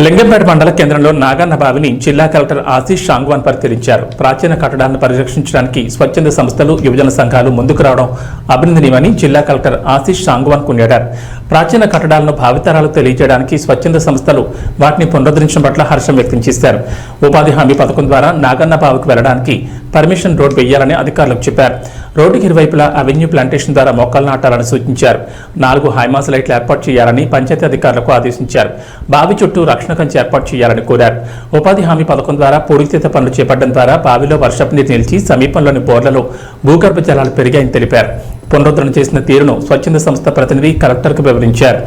లింగంపేట మండల కేంద్రంలో నాగన్న బావిని జిల్లా కలెక్టర్ ఆశీష్ షాంగ్వాన్ పరిశీలించారు. ప్రాచీన కట్టడాలను పరిరక్షించడానికి స్వచ్ఛంద సంస్థలు, యువజన సంఘాలు ముందుకు రావడం అభినందనీయమని జిల్లా కలెక్టర్ ఆశీష్ షాంగ్వాన్ కొనియాడారు. ప్రాచీన కట్టడాలను భావితరాలకు తెలియజేయడానికి స్వచ్ఛంద సంస్థలు వాటిని పునరుద్ధరించడం పట్ల హర్షం వ్యక్తం చేశారు. ఉపాధి హామీ పథకం ద్వారా నాగన్న బావికి వెళ్లడానికి పర్మిషన్ రోడ్ వేయాలని అధికారులకు చెప్పారు. రోడ్డుకి ఇరువైపులా అవెన్యూ ప్లాంటేషన్ ద్వారా మొక్కలు నాటాలని సూచించారు. 4 హైమాస్ లైట్లు ఏర్పాటు చేయాలని పంచాయతీ అధికారులకు ఆదేశించారు. బావి చుట్టూ రక్షణ కంచె ఏర్పాటు చేయాలని కోరారు. ఉపాధి హామీ పథకం ద్వారా పూడికతీత పనులు చేపట్టడం ద్వారా బావిలో వర్షపు నీరు నిలిచి సమీపంలోని బోర్లలో భూగర్భ జలాలు పెరిగాయని తెలిపారు. పునరుద్ధరణ చేసిన తీరును స్వచ్ఛంద సంస్థ ప్రతినిధి కలెక్టర్కు వివరించారు.